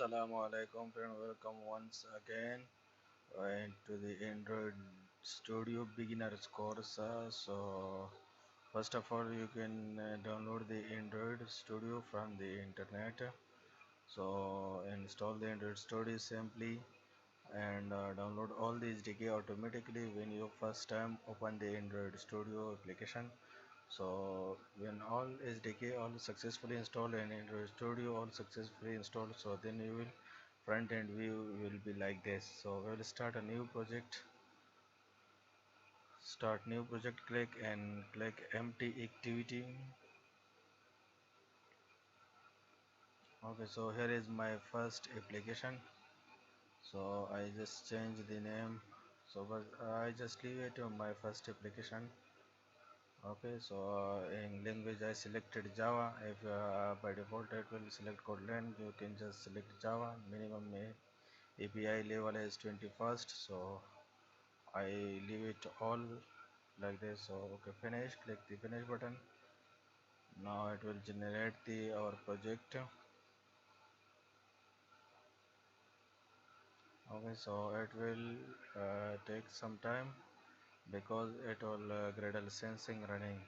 Assalamu alaikum friend, welcome once again to the Android Studio beginners course. So first of all you can download the Android Studio from the internet. So install the Android Studio simply and download all these DK automatically when you first time open the Android Studio application. So when all SDK all successfully installed and Android Studio all successfully installed, so then you will front end view will be like this. So we will start a new project. Start new project, click and click empty activity. Okay, so here is my first application. So I just change the name. So but I just leave it on my first application. Okay, so in language I selected Java. If by default it will select Kotlin, you can just select Java. Minimum API level is 21st, so I leave it all like this. So okay, finish. Click the finish button. Now it will generate the our project. Okay, so it will take some time because it all Gradle sensing running.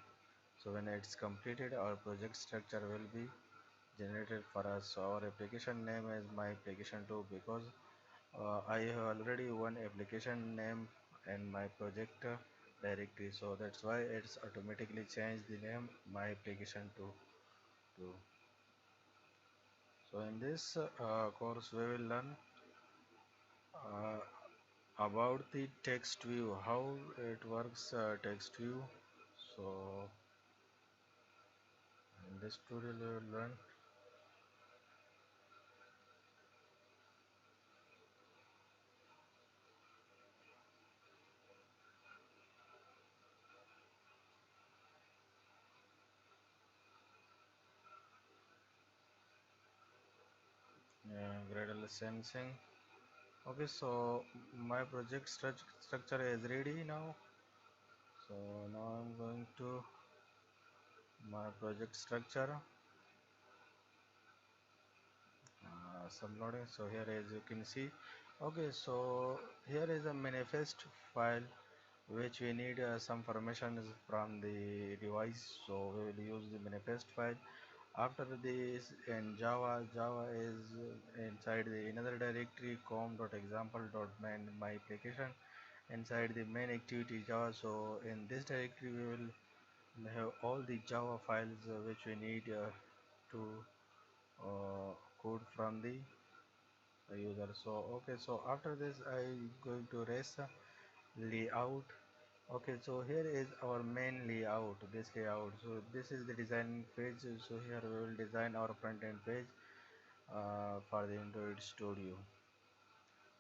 So when it's completed, our project structure will be generated for us. So our application name is my application 2 because I have already one application name in my project directory, so that's why it's automatically changed the name my application to. So in this course we will learn uh, about the text view, how it works, text view. So in this tutorial we will learn Gradle sensing. Okay, so my project structure is ready now. So now I'm going to my project structure, some loading. So here as you can see, okay, so here is a manifest file which we need some permissions from the device, so we will use the manifest file. After this in Java is inside the another directory com.example.main my application inside the main activity Java. So in this directory we will have all the Java files which we need to uh, code from the user. So okay, so after this I going to raise layout. Okay, so here is our main layout, this layout. So this is the design page. So here we will design our front end page for the Android Studio.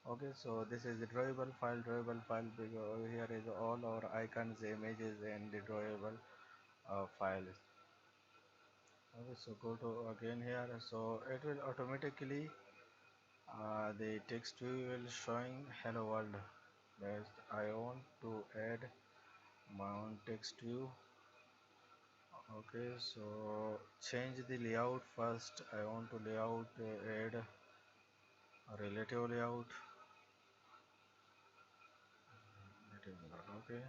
Okay, so this is the drawable file because here is all our icons, images and the drawable files. Okay, so go to again here. So it will automatically the text view will showing hello world. Next I want to add my own text view. Okay, so change the layout first. I want to layout add a relative layout. Okay,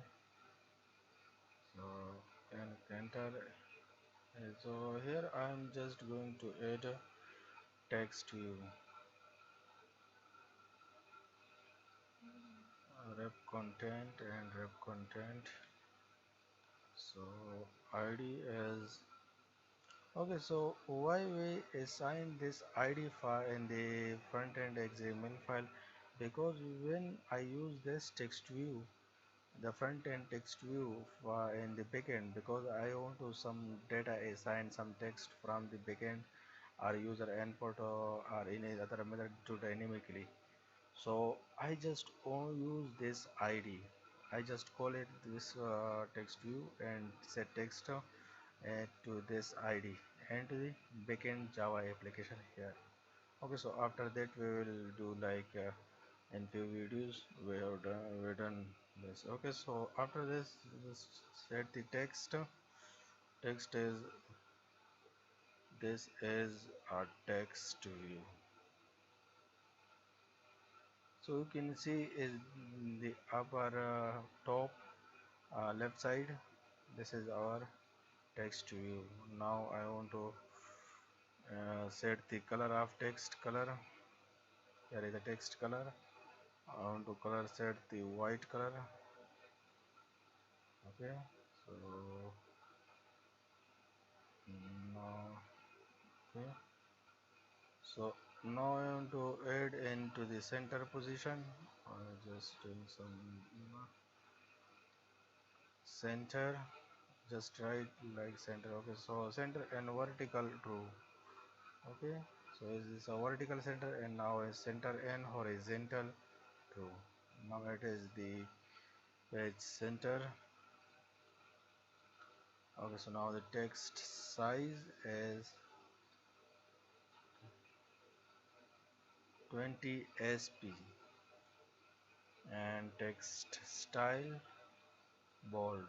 so and enter. So here I am just going to add text view, rep content and rep content. So ID is okay. So why we assign this ID file in the front end XML file? Because when I use this text view, the front end text view in the backend, because I want to some data assign some text from the backend or user input or any other method to dynamically. So I just use this ID. I just call it this text view and set text to this ID and to the backend Java application here. Okay, so after that we will do like in few videos we done this. Okay, so after this just set the text is this is our text view. So you can see is the upper top left side. This is our text view. Now I want to set the color of text color. Here is the text color. I want to color set the white color. Okay, so now okay, so now I want to add into the center position. Just doing some center, just right like center. Okay, so center and vertical true. Okay, so is this a vertical center, and now is center and horizontal true. Now it is the page center. Okay, so now the text size is 20 sp and text style bold.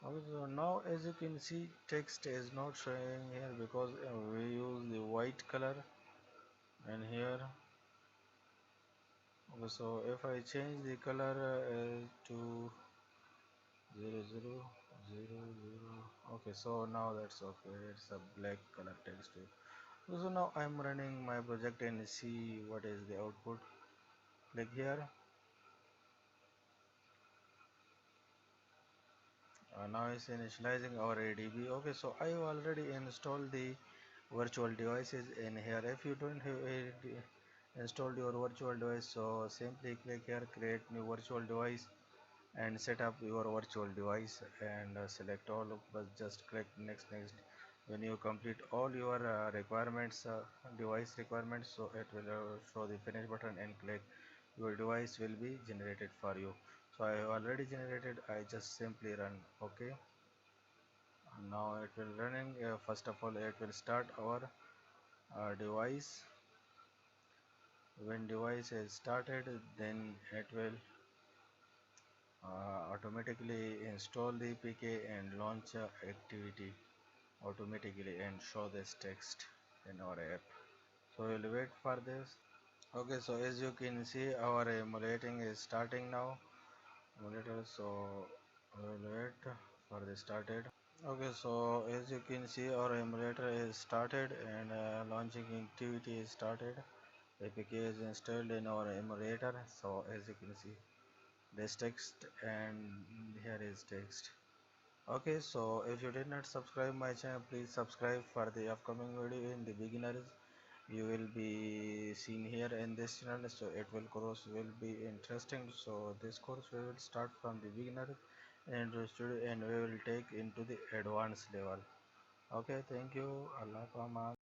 Okay, so now as you can see, text is not showing here because we use the white color, and here. Okay, so if I change the color to 0000, okay, so now that's okay. It's a black color text. So now I'm running my project and see what is the output. Click here. Now it's initializing our ADB. Okay, so I already installed the virtual devices in here. If you don't have installed your virtual device, so simply click here, create new virtual device, and set up your virtual device, and select all of, but just click next. When you complete all your requirements, device requirements, so it will show the finish button, and click, your device will be generated for you. So I have already generated. I just simply run. Okay, now it will running. First of all, it will start our device. When device is started, then it will automatically install the PK and launch activity automatically and show this text in our app. So we'll wait for this. Okay, so as you can see, our emulating is starting now. Emulator, so we'll wait for the started. Okay, so as you can see, our emulator is started, and launching activity is started. APK is installed in our emulator. So as you can see, this text, and here is text. Okay, so if you did not subscribe my channel, please subscribe for the upcoming video in the beginners. You will be seen here in this channel, so it will course will be interesting. So this course we will start from the beginner and studio, and we will take into the advanced level. Okay, thank you. Allah Hafiz.